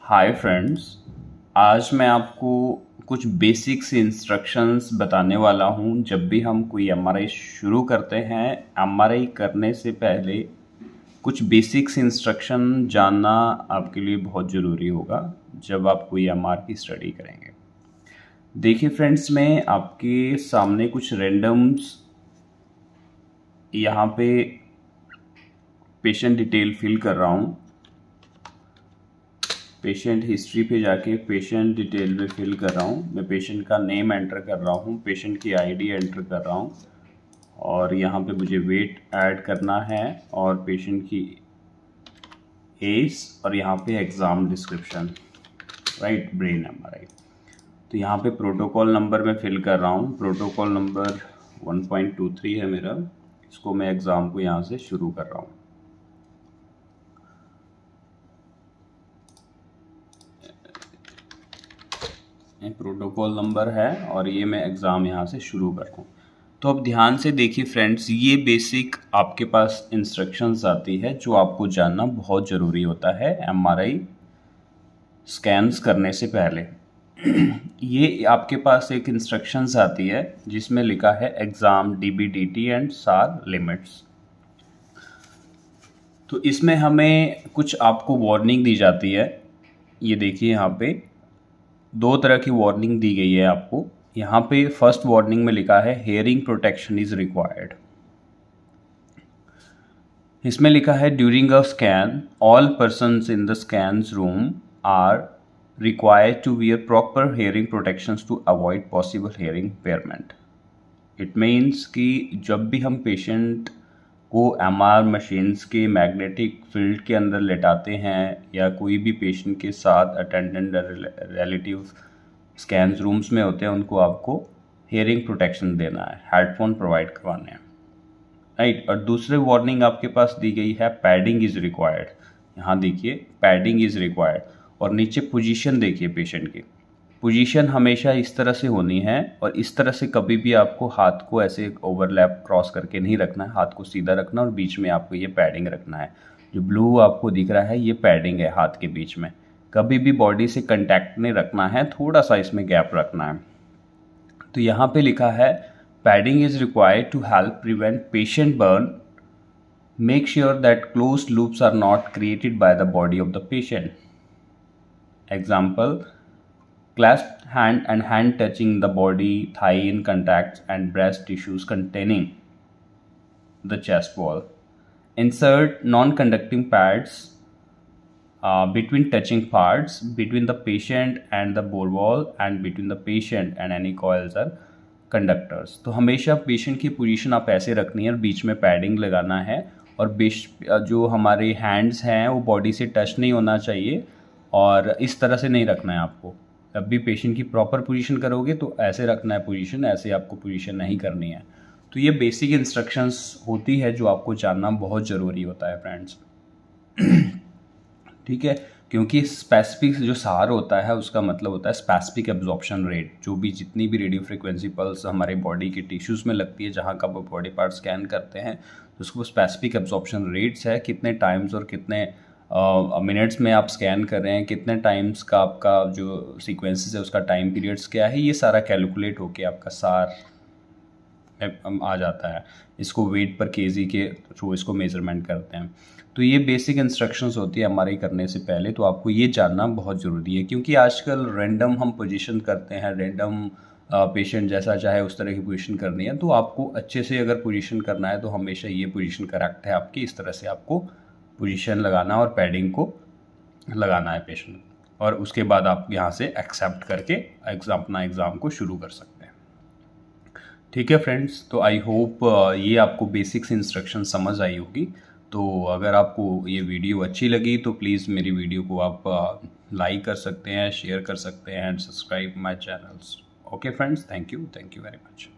Hi friends, आज मैं आपको कुछ बेसिक्स इंस्ट्रक्शंस बताने वाला हूं। जब भी हम कोई एमआरआई शुरू करते हैं, एमआरआई करने से पहले कुछ बेसिक्स इंस्ट्रक्शन जानना आपके लिए बहुत ज़रूरी होगा जब आप कोई एमआर की स्टडी करेंगे। देखिए फ्रेंड्स, मैं आपके सामने कुछ रैंडम्स यहाँ पे पेशेंट डिटेल फिल कर रहा हूँ। पेशेंट हिस्ट्री पे जाके पेशेंट डिटेल में फिल कर रहा हूँ। मैं पेशेंट का नेम एंटर कर रहा हूँ, पेशेंट की आईडी एंटर कर रहा हूँ और यहाँ पे मुझे वेट ऐड करना है और पेशेंट की एज और यहाँ पे exam description, right, brain MRI. तो यहाँ पे प्रोटोकॉल नंबर मैं फिल कर रहा हूँ। प्रोटोकॉल नंबर 1.23 है मेरा। इसको मैं एग्ज़ाम को यहाँ से शुरू कर रहा हूँ। प्रोटोकॉल नंबर है और ये मैं एग्ज़ाम यहाँ से शुरू कर रहा हूँ। तो अब ध्यान से देखिए फ्रेंड्स, ये बेसिक आपके पास इंस्ट्रक्शंस आती है जो आपको जानना बहुत ज़रूरी होता है एमआरआई स्कैन्स करने से पहले। ये आपके पास एक इंस्ट्रक्शंस आती है जिसमें लिखा है एग्ज़ाम डीबीडीटी एंड सार लिमिट्स। तो इसमें हमें कुछ आपको वार्निंग दी जाती है। ये देखिए, यहाँ पे दो तरह की वार्निंग दी गई है आपको। यहाँ पे फर्स्ट वार्निंग में लिखा है हेयरिंग प्रोटेक्शन इज रिक्वायर्ड। इसमें लिखा है during a scan all persons in the scans room are required to wear proper hearing protections to avoid possible hearing impairment. It means कि जब भी हम पेशेंट को एमआर मशीन्स के मैग्नेटिक फील्ड के अंदर लेटाते हैं या कोई भी पेशेंट के साथ अटेंडेंट रिलेटिव स्कैन्स रूम्स में होते हैं, उनको आपको हेयरिंग प्रोटेक्शन देना है, हेडफोन प्रोवाइड करवाने हैं, राइट। और दूसरे वार्निंग आपके पास दी गई है पैडिंग इज़ रिक्वायर्ड। यहाँ देखिए, पैडिंग इज़ रिक्वायर्ड और नीचे पोजीशन देखिए। पेशेंट की पोजीशन हमेशा इस तरह से होनी है और इस तरह से कभी भी आपको हाथ को ऐसे ओवरलैप क्रॉस करके नहीं रखना है। हाथ को सीधा रखना और बीच में आपको ये पैडिंग रखना है। जो ब्लू आपको दिख रहा है ये पैडिंग है हाथ के बीच में। कभी भी बॉडी से कंटैक्ट नहीं रखना है, थोड़ा सा इसमें गैप रखना है। तो यहाँ पे लिखा है padding is required to help prevent patient burn. Make sure that close loops are not created by the body of the patient. Example, clasped hand and hand touching the body, thigh in contacts and breast tissues containing the chest wall. Insert non-conducting pads between touching parts, between the patient and the bore wall and between the patient and any coils or conductors. तो हमेशा patient की position आप ऐसे रखनी है और बीच में padding लगाना है और जो हमारे हैंड्स हैं वो बॉडी से टच नहीं होना चाहिए और इस तरह से नहीं रखना है आपको। जब भी पेशेंट की प्रॉपर पोजीशन करोगे तो ऐसे रखना है पोजीशन, ऐसे आपको पोजीशन नहीं करनी है। तो ये बेसिक इंस्ट्रक्शंस होती है जो आपको जानना बहुत ज़रूरी होता है फ्रेंड्स। ठीक है, क्योंकि स्पेसिफिक जो सार होता है उसका मतलब होता है स्पेसिफिक एब्जॉर्प्शन रेट। जो भी जितनी भी रेडियो फ्रिक्वेंसी पल्स हमारे बॉडी के टिश्यूज़ में लगती है, जहाँ का बॉडी पार्ट स्कैन करते हैं, तो उसको स्पेसिफिक एब्जॉर्प्शन रेट्स है। कितने टाइम्स और कितने मिनट्स में आप स्कैन कर रहे हैं, कितने टाइम्स का आपका जो सीक्वेंसेस है उसका टाइम पीरियड्स क्या है, ये सारा कैलकुलेट होके आपका सार आ जाता है। इसको वेट पर केजी के थ्रू इसको मेजरमेंट करते हैं। तो ये बेसिक इंस्ट्रक्शंस होती है एमआरआई करने से पहले। तो आपको ये जानना बहुत ज़रूरी है क्योंकि आजकल रैंडम हम पोजीशन करते हैं, रैंडम पेशेंट जैसा चाहे उस तरह की पोजीशन करनी है। तो आपको अच्छे से अगर पोजीशन करना है तो हमेशा ये पोजीशन करेक्ट है आपकी, इस तरह से आपको पोजीशन लगाना और पैडिंग को लगाना है पेशेंट, और उसके बाद आप यहाँ से एक्सेप्ट करके अपना एग्ज़ाम को शुरू कर सकते हैं। ठीक है फ्रेंड्स, तो आई होप ये आपको बेसिक्स इंस्ट्रक्शन समझ आई होगी। तो अगर आपको ये वीडियो अच्छी लगी तो प्लीज़ मेरी वीडियो को आप लाइक कर सकते हैं, शेयर कर सकते हैं and subscribe my channels. Okay friends, thank you very much.